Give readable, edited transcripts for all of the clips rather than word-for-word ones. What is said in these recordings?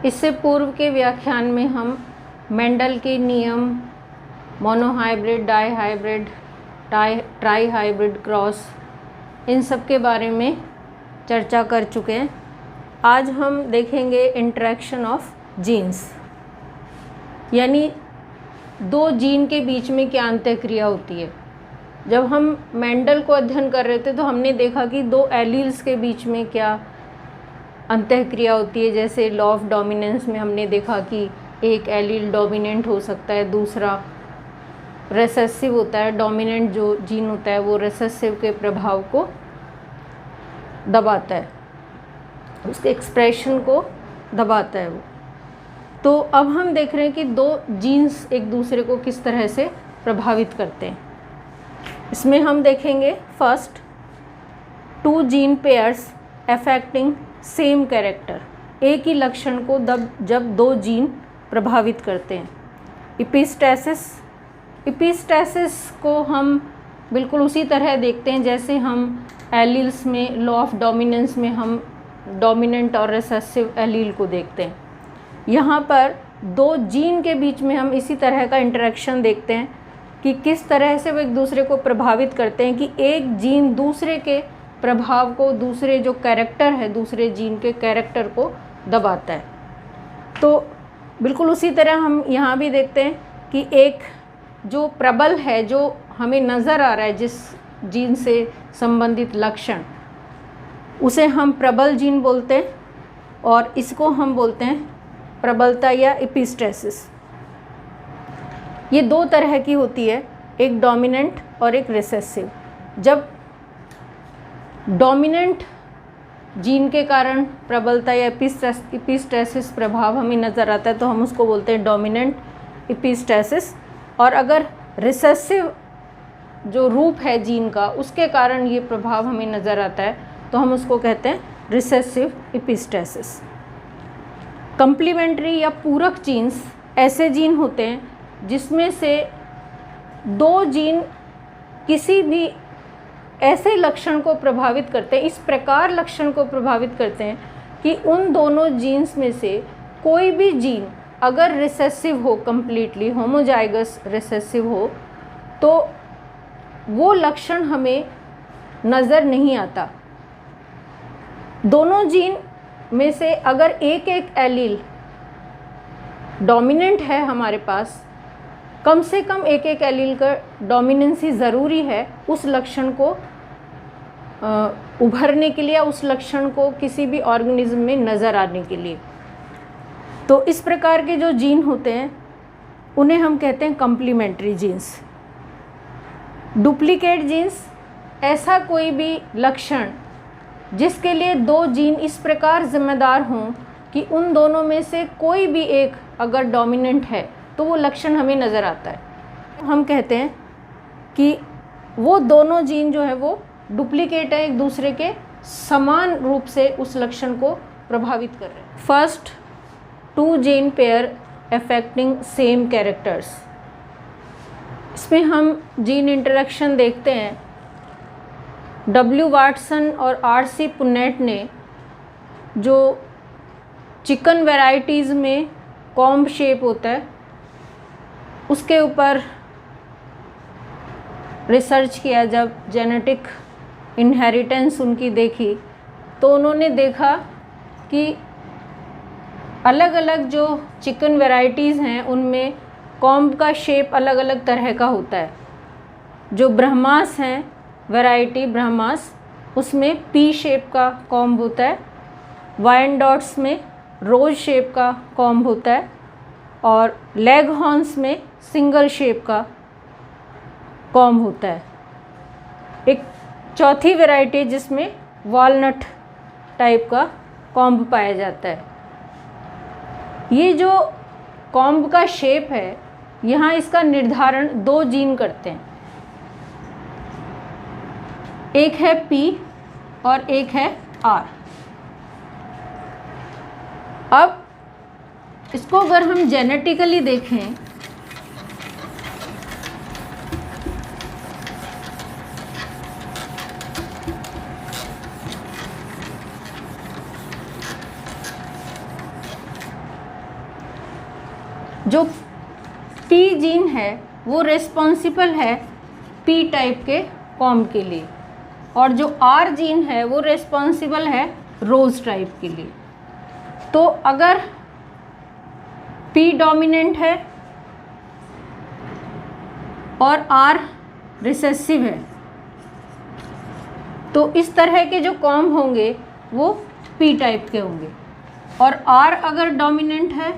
इससे पूर्व के व्याख्यान में हम मेंडल के नियम, monohybrid, dihybrid, tri hybrid cross, इन सब के बारे में चर्चा कर चुके हैं। आज हम देखेंगे इंटरेक्शन ऑफ जीन्स, यानी दो जीन के बीच में क्या अंतःक्रिया होती है। जब हम मेंडल को अध्ययन कर रहे थे तो हमने देखा कि दो एलील्स के बीच में क्या अंतःक्रिया होती है। जैसे लॉ ऑफ डोमिनेंस में हमने देखा कि एक एलील डोमिनेंट हो सकता है, दूसरा रेसेसिव होता है। डोमिनेंट जो जीन होता है वो रेसेसिव के प्रभाव को दबाता है, उसके एक्सप्रेशन को दबाता है वो। तो अब हम देख रहे हैं कि दो जीन्स एक दूसरे को किस तरह से प्रभावित करते हैं। इसमें हम देखेंगे first, two gene pairs affecting same character, एक ही लक्षण को जब दो जीन प्रभावित करते हैं। इपिस्टैसिस को हम बिल्कुल उसी तरह देखते हैं जैसे हम एलील्स में लॉ ऑफ डोमिनेंस में हम डोमिनेंट और रिसेसिव एलील को देखते हैं। यहाँ पर दो जीन के बीच में हम इसी तरह का इंटरेक्शन देखते हैं कि किस तरह से वो एक दूसरे को प्रभावित करते हैं कि एक जीन दूसरे के प्रभाव को, दूसरे जो कैरेक्टर है दूसरे जीन के कैरेक्टर को दबाता है। तो बिल्कुल उसी तरह हम यहाँ भी देखते हैं कि एक जो प्रबल है, जो हमें नज़र आ रहा है जिस जीन से संबंधित लक्षण, उसे हम प्रबल जीन बोलते हैं और इसको हम बोलते हैं प्रबलता या इपिस्टैसिस। ये दो तरह की होती है, एक डोमिनेंट और एक रिसेसिव। जब डोमिनेंट जीन के कारण प्रबलता या इपिस्टैसिस प्रभाव हमें नज़र आता है तो हम उसको बोलते हैं डोमिनेंट इपिस्टैसिस, और अगर रिसेसिव जो रूप है जीन का उसके कारण ये प्रभाव हमें नज़र आता है तो हम उसको कहते हैं रिसेसिव इपिस्टैसिस। कंप्लीमेंट्री या पूरक जीन्स ऐसे जीन होते हैं जिसमें से दो जीन किसी भी ऐसे लक्षण को प्रभावित करते हैं, इस प्रकार लक्षण को प्रभावित करते हैं कि उन दोनों जीन्स में से कोई भी जीन अगर रिसेसिव हो, कंप्लीटली होमोजाइगस रिसेसिव हो, तो वो लक्षण हमें नज़र नहीं आता। दोनों जीन में से अगर एक एक एलील डोमिनेंट है हमारे पास, कम से कम एक एक एलील का डोमिनेंसी ज़रूरी है उस लक्षण को उभरने के लिए, उस लक्षण को किसी भी ऑर्गेनिज्म में नज़र आने के लिए। तो इस प्रकार के जो जीन होते हैं उन्हें हम कहते हैं कंप्लीमेंट्री जीन्स। डुप्लीकेट जीन्स ऐसा कोई भी लक्षण जिसके लिए दो जीन इस प्रकार जिम्मेदार हों कि उन दोनों में से कोई भी एक अगर डोमिनेंट है तो वो लक्षण हमें नज़र आता है। हम कहते हैं कि वो दोनों जीन जो है वो डुप्लीकेट है, एक दूसरे के समान रूप से उस लक्षण को प्रभावित कर रहे हैं। First, two gene pair affecting same characters. इसमें हम जीन इंटरेक्शन देखते हैं। डब्ल्यू वाटसन और आर.सी. पुन्नेट ने जो चिकन वैरायटीज़ में कॉम्ब शेप होता है उसके ऊपर रिसर्च किया, जब जेनेटिक इनहेरिटेंस उनकी देखी तो उन्होंने देखा कि अलग अलग जो चिकन वैरायटीज़ हैं उनमें कॉम्ब का शेप अलग अलग तरह का होता है। जो ब्रह्मास हैं, वैरायटी ब्रह्मास, उसमें पी शेप का कॉम्ब होता है, वायनडॉट्स में रोज शेप का कॉम्ब होता है, और लेगहॉर्न्स में सिंगल शेप का कॉम्ब होता है। एक चौथी वैरायटी जिसमें वॉलनट टाइप का कॉम्ब पाया जाता है। ये जो कॉम्ब का शेप है, यहाँ इसका निर्धारण दो जीन करते हैं, एक है P और एक है R। अब इसको अगर हम जेनेटिकली देखें जो पी जीन है वो रिस्पॉन्सिबल है पी टाइप के कॉम्ब के लिए, और जो आर जीन है वो रिस्पॉन्सिबल है रोज टाइप के लिए। तो अगर पी डोमिनेंट है और आर रिसेसिव है तो इस तरह के जो कॉम्ब होंगे वो पी टाइप के होंगे, और आर अगर डोमिनेंट है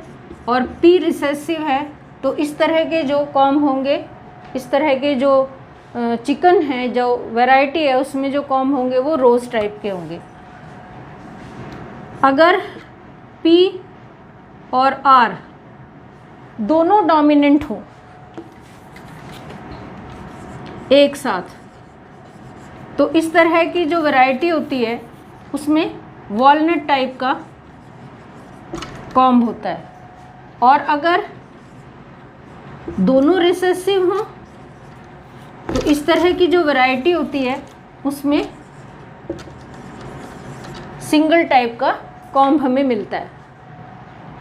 और पी रिसेसिव है तो इस तरह के जो कॉम्ब होंगे, इस तरह के जो चिकन है, जो वैरायटी है उसमें जो कॉम्ब होंगे वो रोज टाइप के होंगे। अगर P और R दोनों डोमिनेंट हो एक साथ तो इस तरह की जो वैरायटी होती है उसमें वॉलनट टाइप का कॉम्ब होता है। और अगर दोनों रिसेसिव हों तो इस तरह की जो वैरायटी होती है उसमें सिंगल टाइप का कॉम्ब हमें मिलता है।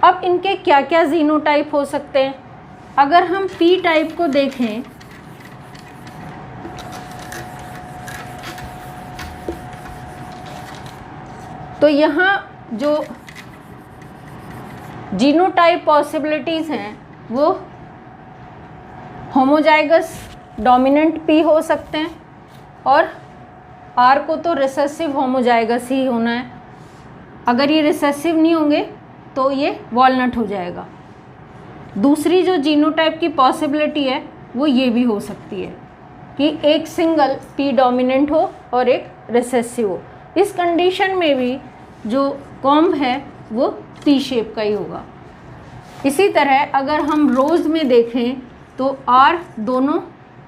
अब इनके क्या क्या जीनोटाइप हो सकते हैं? अगर हम पी टाइप को देखें तो यहाँ जो जीनोटाइप पॉसिबिलिटीज़ हैं वो होमोजाइगस डोमिनेंट पी हो सकते हैं, और आर को तो रिसेसिव होमोजाइगस ही होना है। अगर ये रिसेसिव नहीं होंगे तो ये वॉलनट हो जाएगा। दूसरी जो जीनोटाइप की पॉसिबिलिटी है वो ये भी हो सकती है कि एक सिंगल पी डोमिनेंट हो और एक रिसेसिव हो। इस कंडीशन में भी जो कॉम्ब है वो पी शेप का ही होगा। इसी तरह अगर हम रोज में देखें तो आर दोनों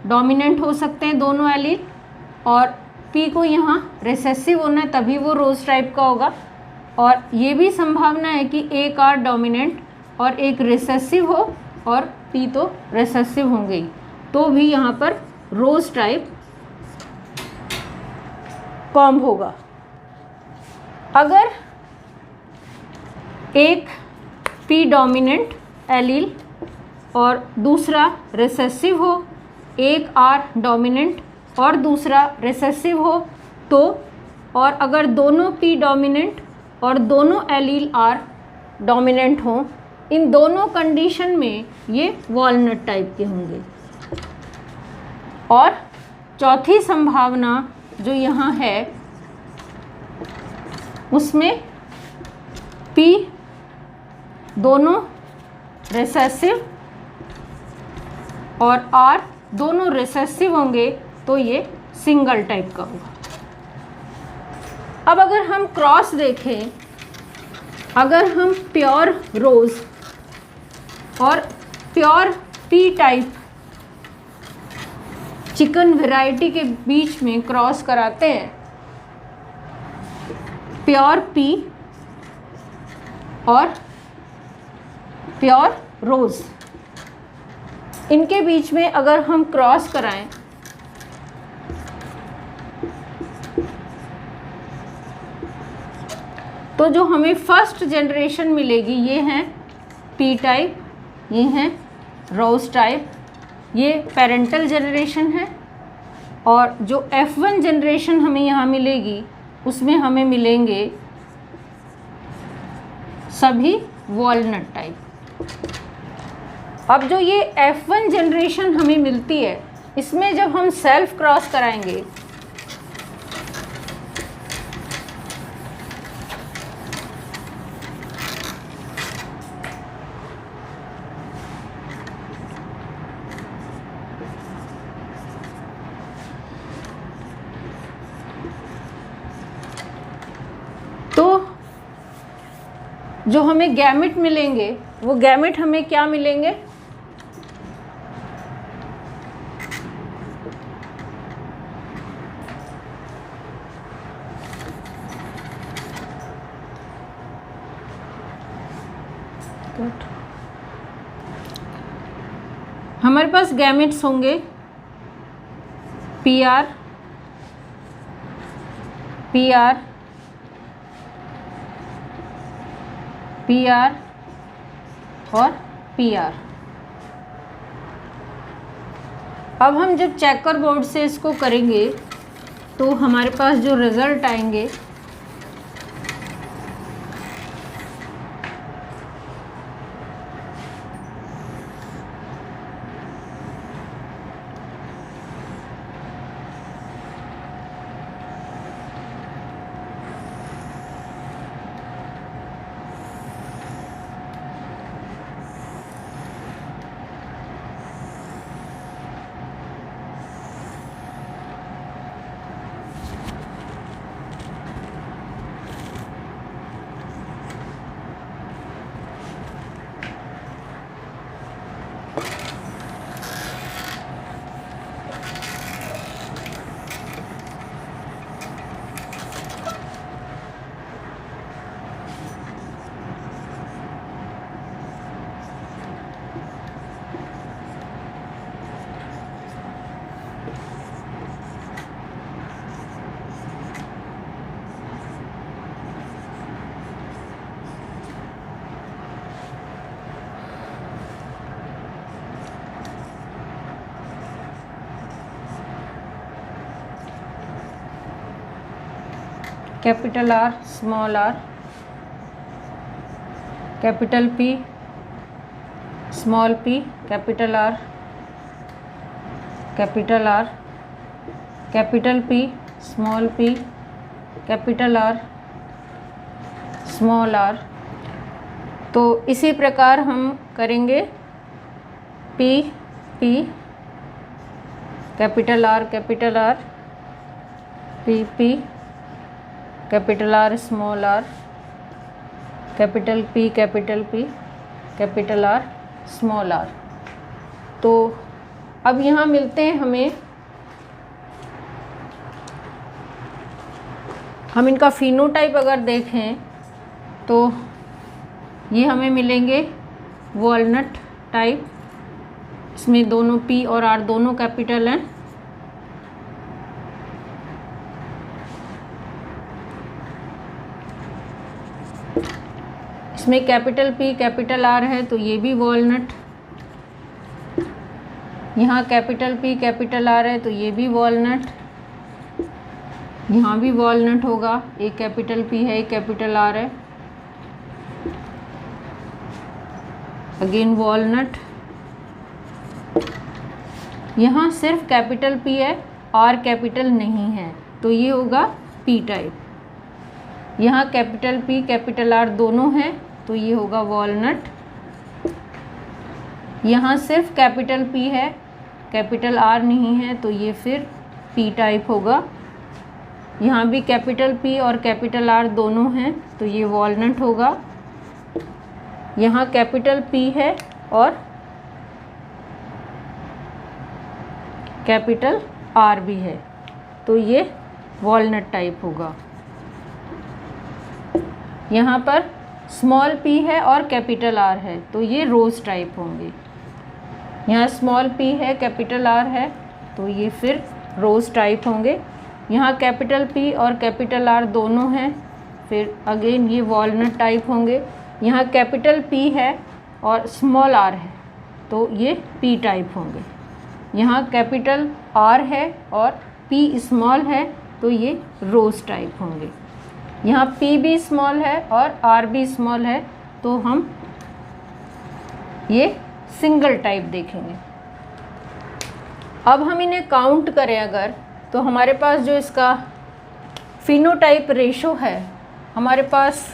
डोमिनेंट हो सकते हैं, दोनों एलील, और पी को यहाँ रिसेसिव होना है तभी वो रोज टाइप का होगा। और ये भी संभावना है कि एक आर डोमिनेंट और एक रिसेसिव हो और पी तो रिसेसिव होंगे ही, तो भी यहाँ पर रोज टाइप कॉम्ब होगा। अगर एक पी डोमिनेंट एलील और दूसरा रिसेसिव हो, एक आर डोमिनेंट और दूसरा रिसेसिव हो तो, और अगर दोनों पी डोमिनेंट और दोनों एलील आर डोमिनेंट हों, इन दोनों कंडीशन में ये वॉलनट टाइप के होंगे। और चौथी संभावना जो यहाँ है उसमें P दोनों रिसेसिव और R दोनों रिसेसिव होंगे तो ये सिंगल टाइप का होगा। अब अगर हम क्रॉस देखें, अगर हम प्योर रोज और pure P type chicken variety के बीच में क्रॉस कराते हैं, प्योर P और प्योर रोज, इनके बीच में अगर हम क्रॉस कराएं तो जो हमें फर्स्ट जनरेशन मिलेगी ये हैं P टाइप, ये हैं रोज टाइप, ये पेरेंटल जनरेशन है। और जो F1 जनरेशन हमें यहाँ मिलेगी उसमें हमें मिलेंगे सभी वॉलनट टाइप। अब जो ये F1 जनरेशन हमें मिलती है इसमें जब हम सेल्फ क्रॉस कराएंगे तो जो हमें गैमेट मिलेंगे वो गैमेट हमें क्या मिलेंगे? हमारे पास गैमेट्स होंगे PR, PR, PR और PR। अब हम जब चेकर बोर्ड से इसको करेंगे तो हमारे पास जो रिज़ल्ट आएंगे capital R, small R, capital P, small P, capital R, capital R, capital P, small P, capital R, small R. तो इसी प्रकार हम करेंगे P P, capital R, P P, capital R, small R, capital P, capital R, small R. तो अब यहाँ मिलते हैं हमें, हम इनका फिनोटाइप अगर देखें तो ये हमें मिलेंगे वॉलनट टाइप, इसमें दोनों पी और आर दोनों कैपिटल हैं। इसमें कैपिटल पी कैपिटल आर है तो ये भी वॉलनट, यहाँ कैपिटल पी कैपिटल आर है तो ये भी वॉलनट, यहाँ भी वॉलनट होगा, एक कैपिटल पी है एक कैपिटल आर है, अगेन वॉलनट। यहाँ सिर्फ कैपिटल पी है, आर कैपिटल नहीं है तो ये होगा पी टाइप। यहाँ कैपिटल पी कैपिटल आर दोनों हैं तो ये होगा वॉलनट। यहाँ सिर्फ कैपिटल पी है कैपिटल आर नहीं है तो ये फिर पी टाइप होगा। यहाँ भी कैपिटल पी और कैपिटल आर दोनों हैं तो ये वॉलनट होगा। यहाँ कैपिटल पी है और कैपिटल आर भी है तो ये वॉलनट टाइप होगा। यहाँ पर स्मॉल पी है और कैपिटल आर है तो ये रोज टाइप होंगे। यहाँ स्मॉल पी है कैपिटल आर है तो ये फिर रोज टाइप होंगे। यहाँ कैपिटल पी और कैपिटल आर दोनों हैं फिर अगेन ये वॉलनट टाइप होंगे। यहाँ कैपिटल पी है और स्मॉल आर है तो ये पी टाइप होंगे। यहाँ कैपिटल आर है और पी स्मॉल है तो ये रोज टाइप होंगे। यहाँ पी भी स्मॉल है और आर भी स्मॉल है तो हम ये सिंगल टाइप देखेंगे। अब हम इन्हें काउंट करें अगर तो हमारे पास जो इसका फिनोटाइप रेशो है, हमारे पास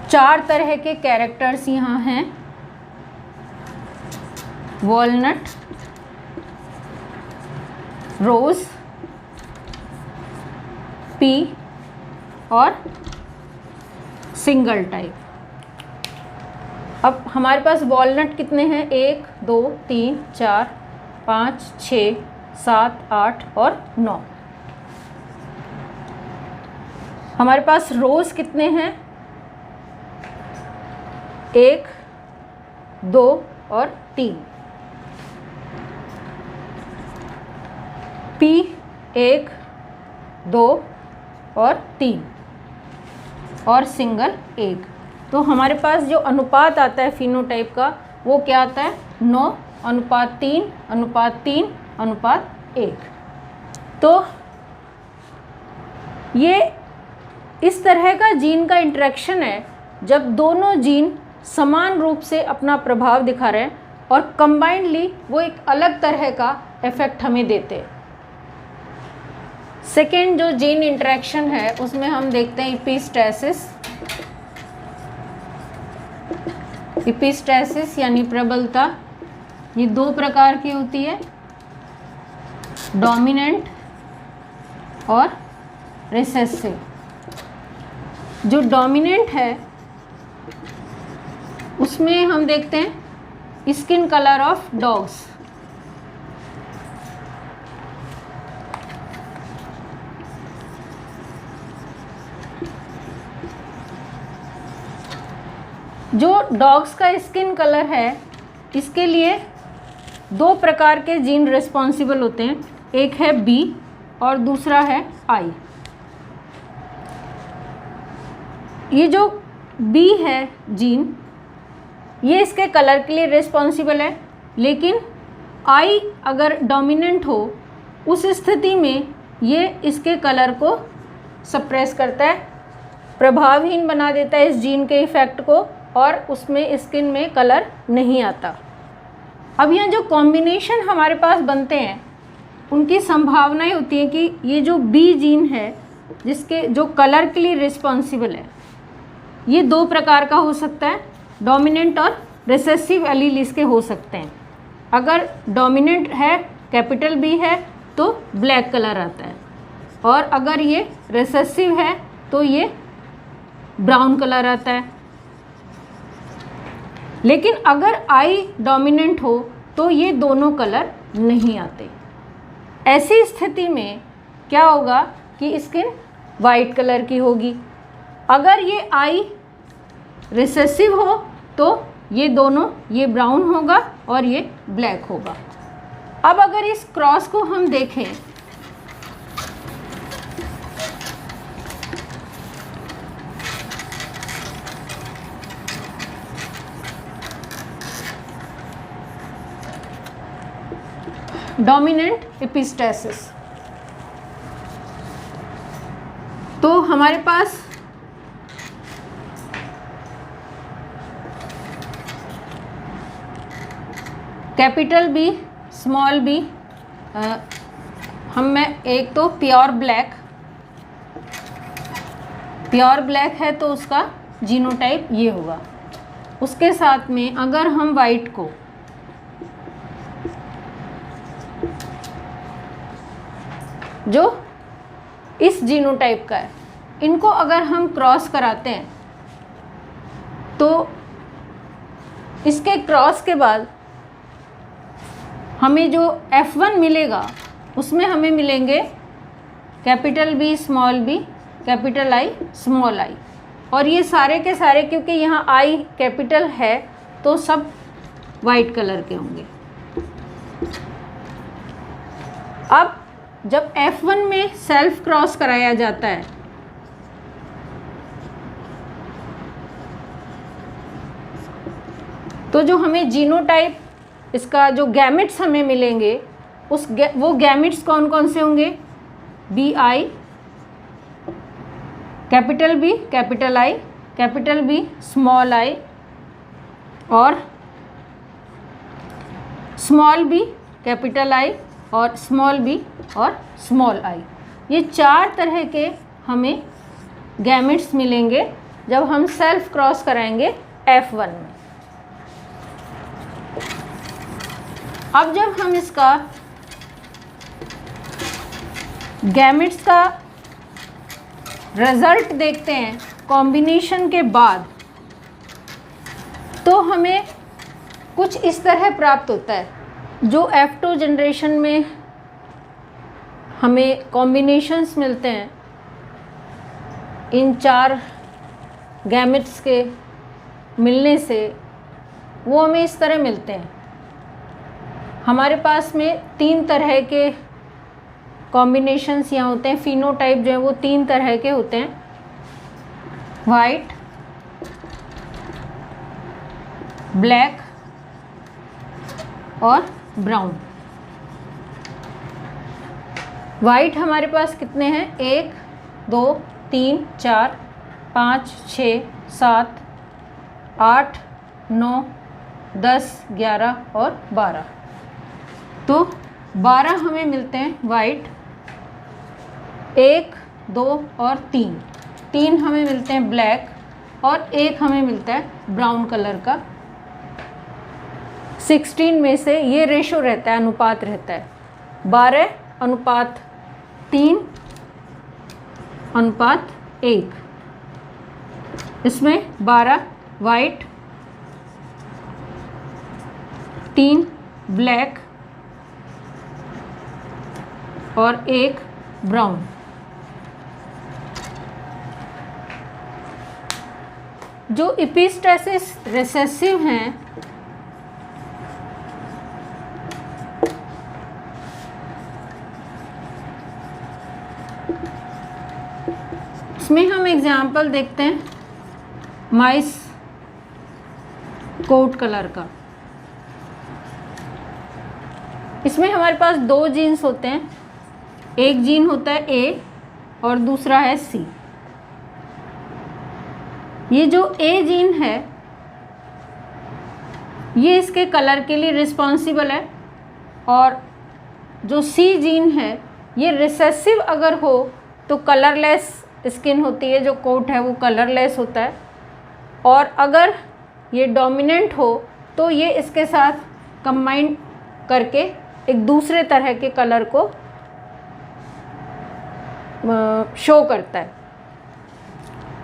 4 तरह के कैरेक्टर्स यहाँ हैं, वॉलनट, रोज, पी और सिंगल टाइप। अब हमारे पास वॉलनट कितने हैं, 1 2 3 4 5 6 7 8 और 9। हमारे पास रोज कितने हैं, 1 2 और 3। पी 1 2 और 3 और सिंगल 1। तो हमारे पास जो अनुपात आता है फिनोटाइप का वो क्या आता है, 9 अनुपात 3 अनुपात 3 अनुपात 1। तो ये इस तरह का जीन का इंटरेक्शन है जब दोनों जीन समान रूप से अपना प्रभाव दिखा रहे हैं और कंबाइंडली वो एक अलग तरह का इफेक्ट हमें देते हैं। सेकेंड जो जीन इंटरेक्शन है उसमें हम देखते हैं एपिस्टैसिस। एपिस्टैसिस यानी प्रबलता, ये दो प्रकार की होती है, डोमिनेंट और रिसेसिव। जो डोमिनेंट है उसमें हम देखते हैं स्किन कलर ऑफ डॉग्स। जो डॉग्स का स्किन कलर है इसके लिए दो प्रकार के जीन रिस्पॉन्सिबल होते हैं, एक है बी और दूसरा है आई। ये जो बी है जीन, ये इसके कलर के लिए रिस्पॉन्सिबल है, लेकिन आई अगर डोमिनेंट हो उस स्थिति में ये इसके कलर को सप्रेस करता है, प्रभावहीन बना देता है इस जीन के इफ़ेक्ट को, और उसमें स्किन में कलर नहीं आता। अब यहाँ जो कॉम्बिनेशन हमारे पास बनते हैं उनकी संभावनाएं होती है कि ये जो बी जीन है जिसके जो कलर के लिए रिस्पॉन्सिबल है, ये दो प्रकार का हो सकता है, डोमिनेंट और रिसेसिव एलील इसके हो सकते हैं। अगर डोमिनेंट है, कैपिटल बी है, तो ब्लैक कलर आता है, और अगर ये रिसेसिव है तो ये ब्राउन कलर आता है। लेकिन अगर आई डोमिनेंट हो तो ये दोनों कलर नहीं आते। ऐसी स्थिति में क्या होगा कि स्किन वाइट कलर की होगी। अगर ये आई रिसेसिव हो तो ये दोनों, ये ब्राउन होगा और ये ब्लैक होगा। अब अगर इस क्रॉस को हम देखें डोमिनेंट एपिस्टैसिस, तो हमारे पास कैपिटल बी, स्मॉल बी, हम में एक तो प्योर ब्लैक है तो उसका जीनोटाइप ये होगा। उसके साथ में अगर हम वाइट को जो इस जीनोटाइप का है, इनको अगर हम क्रॉस कराते हैं तो इसके क्रॉस के बाद हमें जो F1 मिलेगा उसमें हमें मिलेंगे capital B, small B, capital I, small I, और ये सारे के सारे क्योंकि यहाँ आई कैपिटल है तो सब वाइट कलर के होंगे। अब जब F1 में सेल्फ क्रॉस कराया जाता है तो जो हमें जीनोटाइप, इसका जो गैमेट्स हमें मिलेंगे वो गैमेट्स कौन कौन से होंगे? B I, capital B, capital I, capital B, small I, और स्मॉल बी, कैपिटल आई, और स्मॉल बी और स्मॉल आई। ये चार तरह के हमें गैमेट्स मिलेंगे जब हम सेल्फ क्रॉस कराएंगे F1 में। अब जब हम इसका गैमेट्स का रिजल्ट देखते हैं कॉम्बिनेशन के बाद, तो हमें कुछ इस तरह प्राप्त होता है। जो F2 जनरेशन में हमें कॉम्बिनेशंस मिलते हैं इन चार गैमेट्स के मिलने से, वो हमें इस तरह मिलते हैं। हमारे पास में तीन तरह के कॉम्बिनेशंस यहाँ होते हैं, फिनोटाइप जो है वो तीन तरह के होते हैं, वाइट, ब्लैक और ब्राउन। वाइट हमारे पास कितने हैं? 1 2 3 4 5 6 7 8 9 10 11 और 12। तो 12 हमें मिलते हैं वाइट। 1 2 और 3 हमें मिलते हैं ब्लैक, और 1 हमें मिलता है ब्राउन कलर का। 16 में से ये रेशो रहता है, अनुपात रहता है 12:3:1। इसमें 12 वाइट, 3 ब्लैक और 1 ब्राउन। जो एपिस्टैसिस रिसेसिव हैं इसमें हम एग्जाम्पल देखते हैं माइस कोट कलर का। इसमें हमारे पास 2 जीन्स होते हैं, एक जीन होता है ए और दूसरा है सी। ये जो ए जीन है ये इसके कलर के लिए रिस्पॉन्सिबल है, और जो सी जीन है ये रिसेसिव अगर हो तो कलरलेस स्किन होती है, जो कोट है वो कलरलेस होता है, और अगर ये डोमिनेंट हो तो ये इसके साथ कंबाइन करके एक दूसरे तरह के कलर को शो करता है।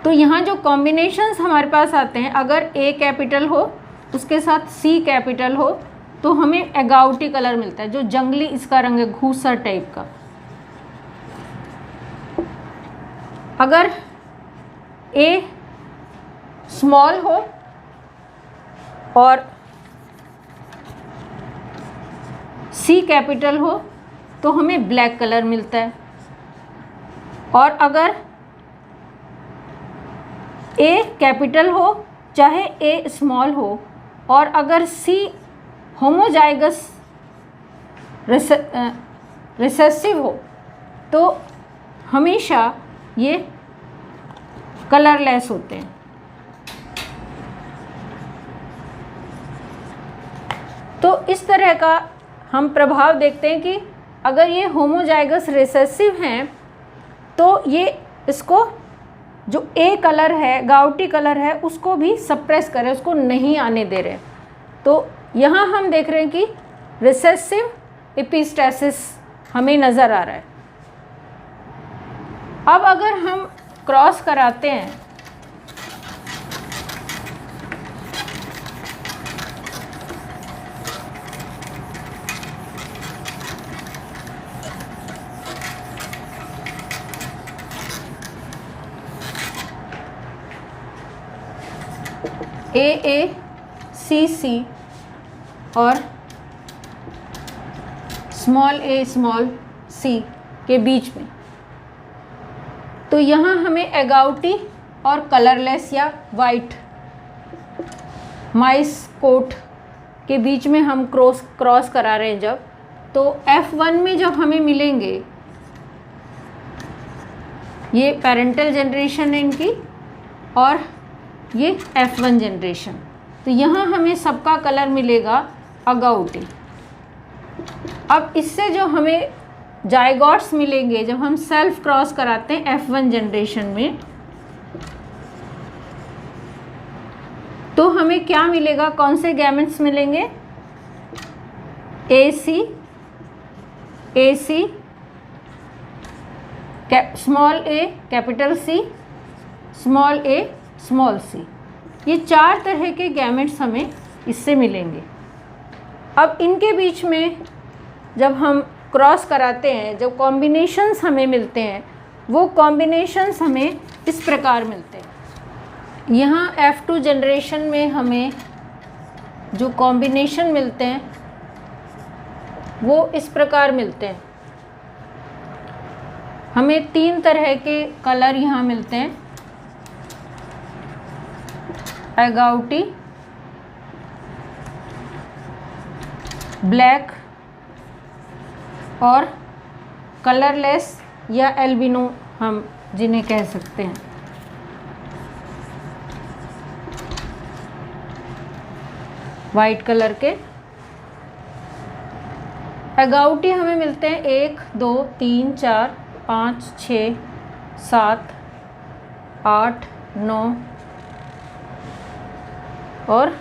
तो यहाँ जो कॉम्बिनेशंस हमारे पास आते हैं, अगर ए कैपिटल हो उसके साथ सी कैपिटल हो तो हमें एगाउटी कलर मिलता है, जो जंगली इसका रंग है, घूसा टाइप का। अगर ए स्मॉल हो और सी कैपिटल हो तो हमें ब्लैक कलर मिलता है, और अगर ए कैपिटल हो चाहे ए स्मॉल हो और अगर सी होमोजाइगस रिसेसिव हो तो हमेशा ये कलरलेस होते हैं। तो इस तरह का हम प्रभाव देखते हैं कि अगर ये होमोजाइगस रिसेसिव हैं तो ये इसको जो ए कलर है, गाउटी कलर है, उसको भी सप्रेस कर रहे हैं, उसको नहीं आने दे रहे। तो यहाँ हम देख रहे हैं कि रिसेसिव एपिस्टैसिस हमें नज़र आ रहा है। अब अगर हम क्रॉस कराते हैं ए सी और स्मॉल ए स्मॉल सी के बीच में, तो यहाँ हमें एगाउटी और कलरलेस या वाइट माइस कोट के बीच में हम क्रॉस करा रहे हैं जब, तो F1 में जब हमें मिलेंगे, ये पेरेंटल जनरेशन है इनकी और ये F1 जनरेशन, तो यहाँ हमें सबका कलर मिलेगा अगाउटी। अब इससे जो हमें जाइगोट्स मिलेंगे जब हम सेल्फ क्रॉस कराते हैं F1 जनरेशन में, तो हमें क्या मिलेगा, कौन से गैमेट्स मिलेंगे? AC small a capital C small a small c, ये 4 तरह के गैमेट्स हमें इससे मिलेंगे। अब इनके बीच में जब हम क्रॉस कराते हैं, जो कॉम्बिनेशंस हमें मिलते हैं वो कॉम्बिनेशंस हमें इस प्रकार मिलते हैं। यहाँ F2 जनरेशन में हमें जो कॉम्बिनेशन मिलते हैं वो इस प्रकार मिलते हैं। हमें 3 तरह के कलर यहाँ मिलते हैं, एगाउटी, ब्लैक और कलरलेस या एल्बिनो हम जिन्हें कह सकते हैं। वाइट कलर के एगाउटी हमें मिलते हैं 1 2 3 4 5 6 7 8 9 और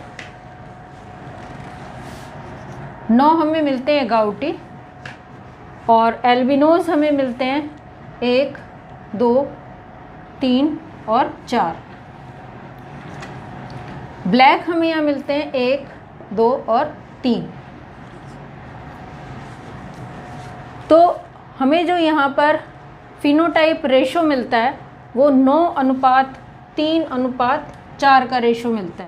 9 हमें मिलते हैं एगाउटी। और एल्बिनोज हमें मिलते हैं 1 2 3 और 4। ब्लैक हमें यहाँ मिलते हैं 1 2 और 3। तो हमें जो यहाँ पर फिनोटाइप रेशो मिलता है वो 9:3:4 का रेशो मिलता है।